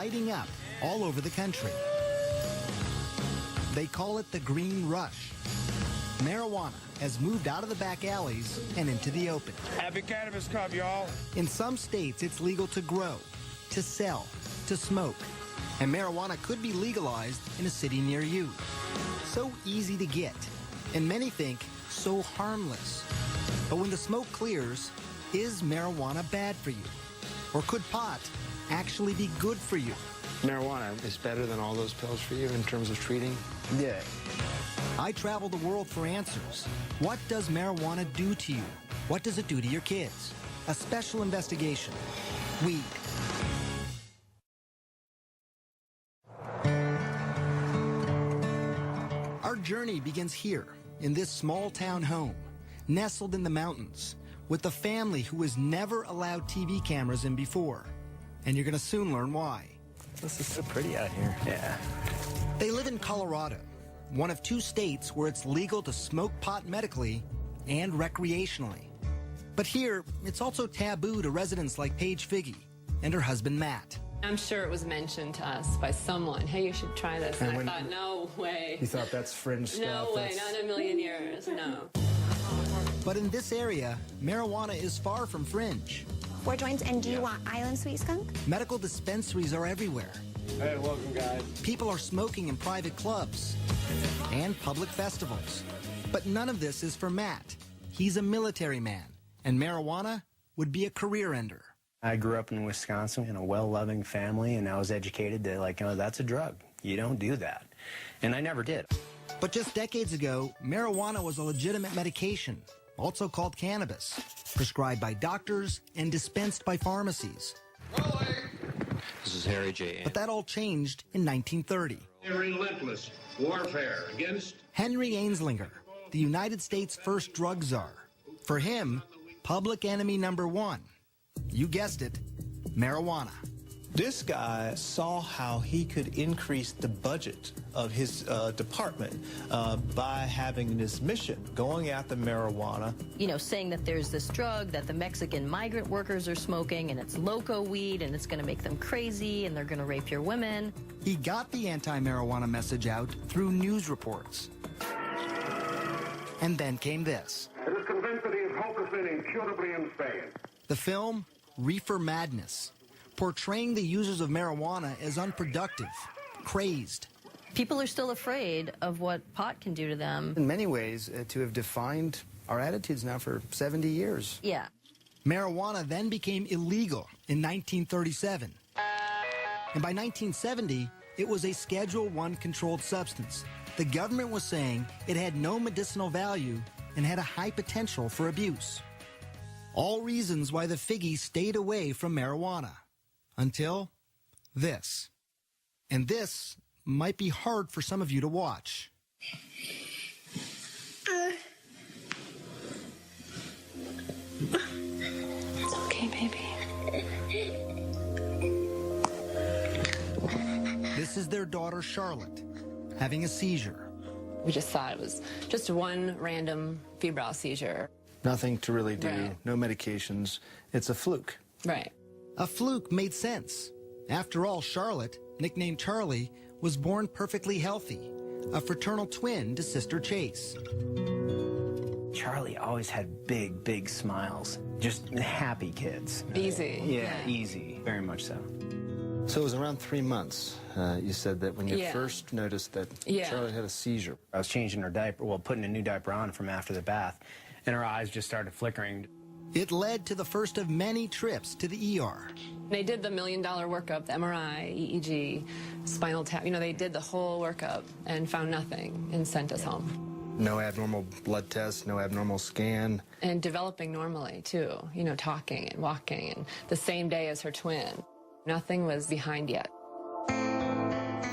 lighting up all over the country. They call it the green rush. Marijuana has moved out of the back alleys and into the open. Happy Cannabis Cup, y'all. In some states, it's legal to grow, to sell, to smoke. And marijuana could be legalized in a city near you. So easy to get, and many think so harmless. But when the smoke clears, is marijuana bad for you? Or could pot actually be good for you? Marijuana is better than all those pills for you in terms of treating? Yeah. I travel the world for answers. What does marijuana do to you? What does it do to your kids? A special investigation. Weed. Our journey begins here, in this small town home, nestled in the mountains, with a family who has never allowed TV cameras in before. And you're going to soon learn why. This is so pretty out here. Yeah. They live in Colorado, one of 2 states where it's legal to smoke pot medically and recreationally. But here, it's also taboo to residents like Paige Figge and her husband, Matt. I'm sure it was mentioned to us by someone, hey, you should try this. And I thought, no way. You thought that's fringe stuff? No way, not in a million years, no. But in this area, marijuana is far from fringe. 4 joints, and do you want Island Sweet Skunk? Medical dispensaries are everywhere. Hey, welcome, guys. People are smoking in private clubs and public festivals. But none of this is for Matt. He's a military man, and marijuana would be a career ender. I grew up in Wisconsin in a well-loving family, and I was educated that, that's a drug. You don't do that. And I never did. But just decades ago, marijuana was a legitimate medication, also called cannabis, prescribed by doctors and dispensed by pharmacies. This is Harry J. But that all changed in 1930. A relentless warfare against Henry Anslinger, the United States' first drug czar. For him, public enemy number 1, you guessed it, marijuana. This guy saw how he could increase the budget of his department by having this mission, going after marijuana. You know, saying that there's this drug that the Mexican migrant workers are smoking, and it's loco weed, and it's going to make them crazy, and they're going to rape your women. He got the anti-marijuana message out through news reports. And then came this. It is convinced that he is hopelessly and incurably insane. The film, Reefer Madness, portraying the users of marijuana as unproductive, crazed. People are still afraid of what pot can do to them. In many ways, to have defined our attitudes now for 70 years. Yeah. Marijuana then became illegal in 1937. And by 1970, it was a Schedule I controlled substance. The government was saying it had no medicinal value and had a high potential for abuse. All reasons why the Figgies stayed away from marijuana. Until this. And this might be hard for some of you to watch. It's okay, baby. This is their daughter, Charlotte, having a seizure. We just thought it was just one random febrile seizure. Nothing to really do, Right. no medications. It's a fluke. Right. A fluke made sense. After all, Charlotte, nicknamed Charlie, was born perfectly healthy, a fraternal twin to sister Chase. Charlie always had big, big smiles. Just happy kids. Easy. Yeah, easy. Very much so. So it was around 3 months, you said, that when you Yeah. first noticed that Yeah. Charlotte had a seizure. I was changing her diaper, putting a new diaper on from after the bath, and her eyes just started flickering. It led to the first of many trips to the ER. They did the $1 million workup, the MRI, EEG, spinal tap. You know, they did the whole workup and found nothing and sent us home. No abnormal blood test, no abnormal scan. And developing normally, too. You know, talking and walking, and the same day as her twin. Nothing was behind yet.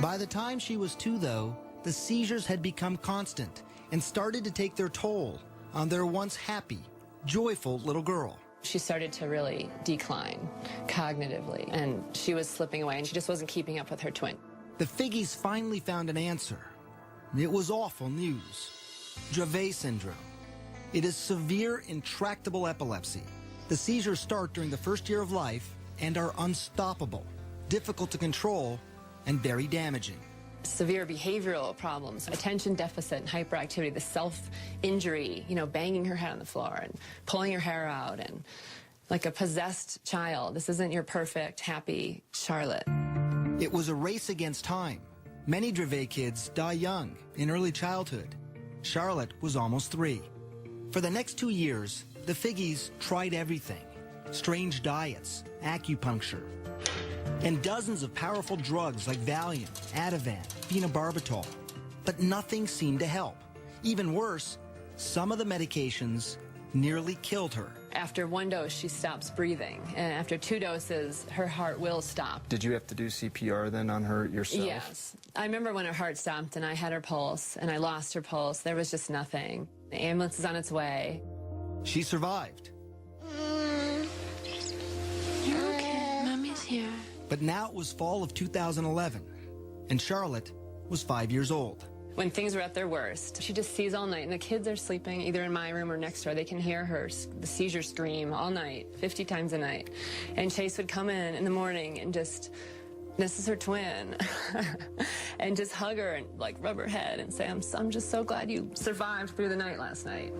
By the time she was 2, though, the seizures had become constant and started to take their toll on their once happy, joyful little girl. She started to really decline cognitively, and she was slipping away, and she just wasn't keeping up with her twin. The Figgies finally found an answer. It was awful news. Dravet syndrome. It is severe, intractable epilepsy. The seizures start during the first year of life and are unstoppable. difficult to control, and very damaging. Severe behavioral problems, attention deficit and hyperactivity, the self-injury, banging her head on the floor and pulling her hair out and like a possessed child. This isn't your perfect, happy Charlotte. It was a race against time. Many Dravet kids die young, in early childhood. Charlotte was almost 3. For the next 2 years, the Figgies tried everything. Strange diets, acupuncture, and dozens of powerful drugs like Valium, Ativan, phenobarbital. But nothing seemed to help. Even worse, some of the medications nearly killed her. After 1 dose, she stops breathing. And after 2 doses, her heart will stop. Did you have to do CPR then on her yourself? Yes. I remember when her heart stopped and I had her pulse and I lost her pulse. There was just nothing. The ambulance is on its way. She survived. You're okay. Mommy's here. But now it was fall of 2011, and Charlotte was 5 years old. When things were at their worst, she just sees all night, and the kids are sleeping either in my room or next door. They can hear the seizure scream all night, 50 times a night. And Chase would come in the morning and just, this is her twin, and just hug her and like rub her head and say, I'm just so glad you survived through the night last night.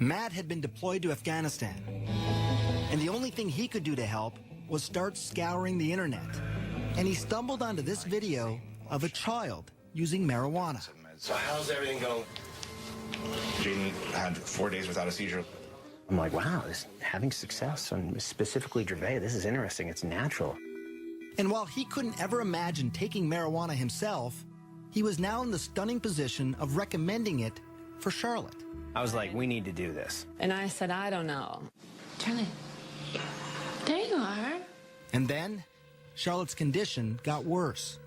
Matt had been deployed to Afghanistan, and the only thing he could do to help was start scouring the internet. And he stumbled onto this video of a child using marijuana. So how's everything going? Jaden had 4 days without a seizure. I'm like, wow, having success on specifically Dravet, this is interesting. It's natural. And while he couldn't ever imagine taking marijuana himself, he was now in the stunning position of recommending it for Charlotte. I was like, we need to do this. And I said, I don't know. Charlie, there you are. And then Charlotte's condition got worse.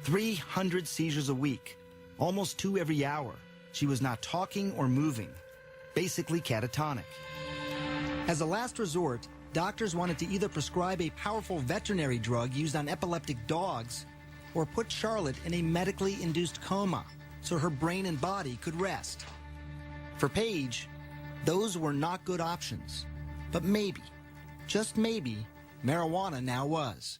300 seizures a week, almost 2 every hour. She was not talking or moving, basically catatonic. As a last resort, doctors wanted to either prescribe a powerful veterinary drug used on epileptic dogs or put Charlotte in a medically induced coma so her brain and body could rest. For Paige, those were not good options. But maybe, just maybe, marijuana now was.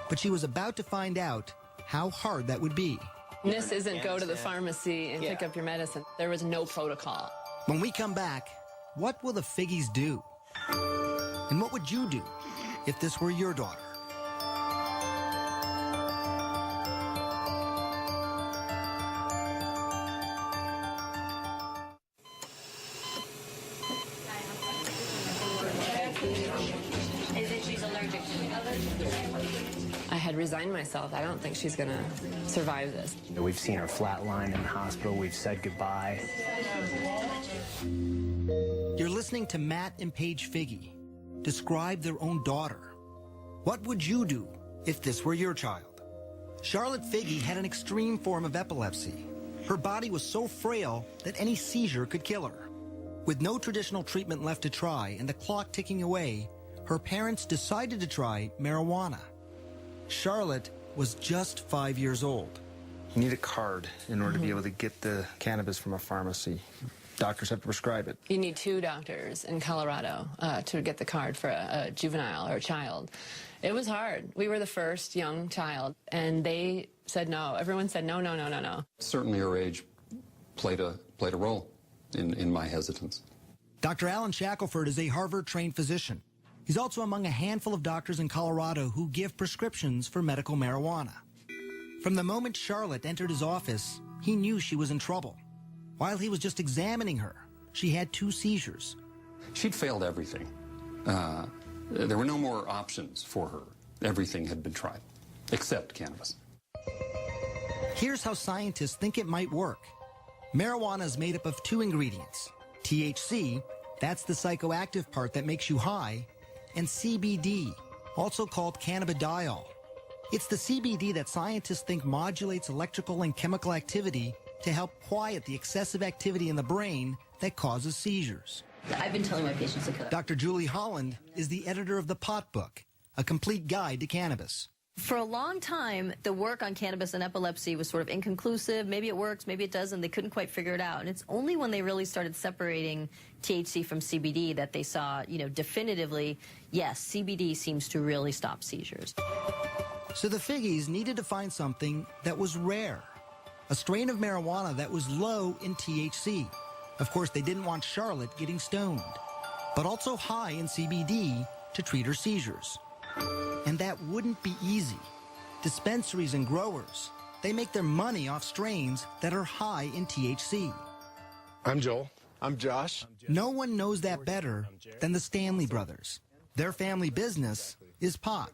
But she was about to find out how hard that would be. This isn't go to the pharmacy and pick up your medicine. There was no protocol. When we come back, what will the Figgies do? And what would you do if this were your daughter? I had resigned myself. I don't think she's going to survive this. We've seen her flatline in the hospital. We've said goodbye. You're listening to Matt and Paige Figgy describe their own daughter. What would you do if this were your child? Charlotte Figgy had an extreme form of epilepsy. Her body was so frail that any seizure could kill her. With no traditional treatment left to try and the clock ticking away, her parents decided to try marijuana. Charlotte was just 5 years old. You need a card in order to be able to get the cannabis from a pharmacy. Doctors have to prescribe it. You need 2 doctors in Colorado to get the card for a juvenile or a child. It was hard. We were the first young child, and they said no. Everyone said no, no, no, no, no. Certainly her age played a role in my hesitance. Dr. Alan Shackelford is a Harvard-trained physician. He's also among a handful of doctors in Colorado who give prescriptions for medical marijuana. From the moment Charlotte entered his office, he knew she was in trouble. While he was just examining her, she had 2 seizures. She'd failed everything. There were no more options for her. Everything had been tried, except cannabis. Here's how scientists think it might work. Marijuana is made up of 2 ingredients. THC, that's the psychoactive part that makes you high, and CBD, also called cannabidiol. It's the CBD that scientists think modulates electrical and chemical activity to help quiet the excessive activity in the brain that causes seizures. I've been telling my patients to cut. Dr. Julie Holland is the editor of The Pot Book, a complete guide to cannabis. For a long time, the work on cannabis and epilepsy was sort of inconclusive. Maybe it works, maybe it doesn't. They couldn't quite figure it out. And it's only when they really started separating THC from CBD that they saw, definitively, yes, CBD seems to really stop seizures. So the Figgies needed to find something that was rare, a strain of marijuana that was low in THC. Of course, they didn't want Charlotte getting stoned, but also high in CBD to treat her seizures. And that wouldn't be easy. Dispensaries and growers, they make their money off strains that are high in THC. I'm Joel. I'm Josh. No one knows that better than the Stanley brothers. Their family business is pot.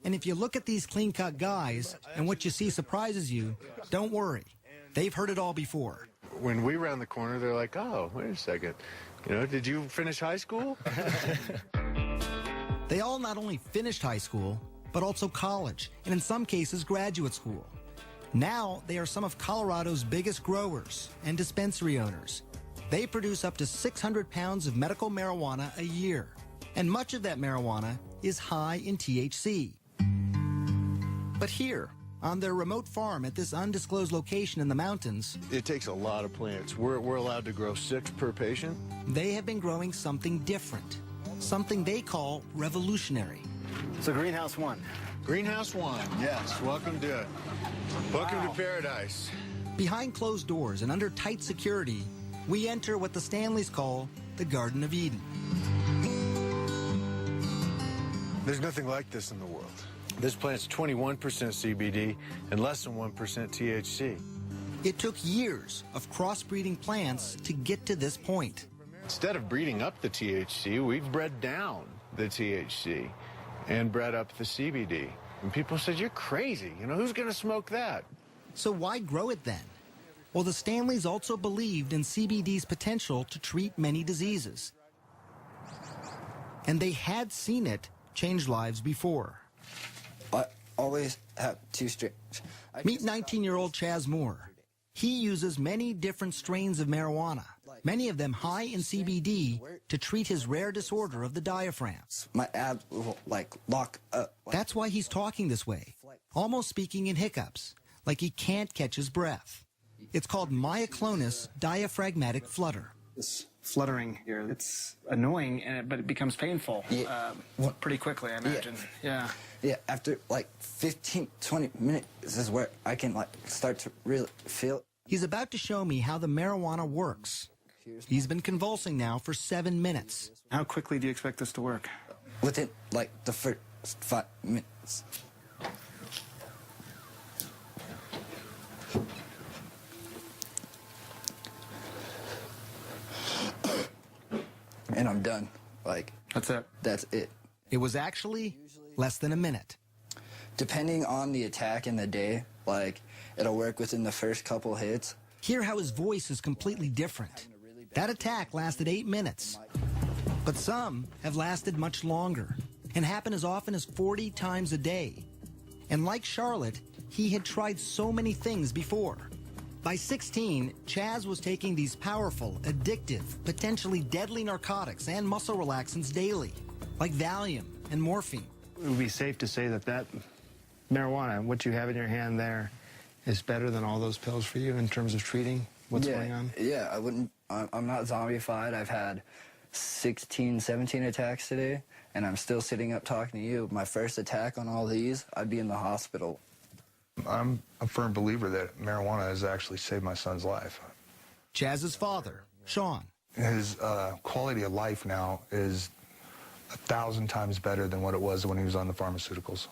And if you look at these clean-cut guys and what you see surprises you, don't worry. They've heard it all before. When we round the corner, they're like, oh, wait a second. Did you finish high school? They all not only finished high school, but also college, and in some cases, graduate school. Now, they are some of Colorado's biggest growers and dispensary owners. They produce up to 600 pounds of medical marijuana a year, and much of that marijuana is high in THC. But here, on their remote farm at this undisclosed location in the mountains, It takes a lot of plants. We're allowed to grow 6 per patient. they have been growing something different, something they call revolutionary. So Greenhouse 1. Greenhouse 1, yes. Welcome to paradise. Behind closed doors and under tight security, we enter what the Stanleys call the Garden of Eden. There's nothing like this in the world. This plant's 21% CBD and less than 1% THC. It took years of crossbreeding plants to get to this point. Instead of breeding up the THC, we've bred down the THC and bred up the CBD. And people said, you're crazy. Who's going to smoke that? So why grow it then? Well, the Stanleys also believed in CBD's potential to treat many diseases. And they had seen it change lives before. I always have 2 strains. Meet 19-year-old Chaz Moore. He uses many different strains of marijuana, many of them high in CBD, to treat his rare disorder of the diaphragm. My abs will, lock up. That's why he's talking this way, almost speaking in hiccups, like he can't catch his breath. It's called myoclonus diaphragmatic flutter. This fluttering here, it's annoying, but it becomes painful pretty quickly, I imagine. Yeah. Yeah, after 15, 20 minutes is where I can start to really feel it. He's about to show me how the marijuana works. He's been convulsing now for 7 minutes. How quickly do you expect this to work? Within the first 5 minutes. And I'm done. That's it? That's it. It was actually less than a minute. Depending on the attack in the day, it'll work within the first couple hits. Hear how his voice is completely different. That attack lasted 8 minutes. But some have lasted much longer and happen as often as 40 times a day. And like Charlotte, he had tried so many things before. By 16, Chaz was taking these powerful, addictive, potentially deadly narcotics and muscle relaxants daily, like Valium and morphine. It would be safe to say that marijuana, what you have in your hand there, is better than all those pills for you in terms of treating what's going on? Yeah, I'm not zombified. I've had 16, 17 attacks today, and I'm still sitting up talking to you. My first attack on all these, I'd be in the hospital. I'm a firm believer that marijuana has actually saved my son's life. Chaz's father, Sean. His quality of life now is 1,000 times better than what it was when he was on the pharmaceuticals.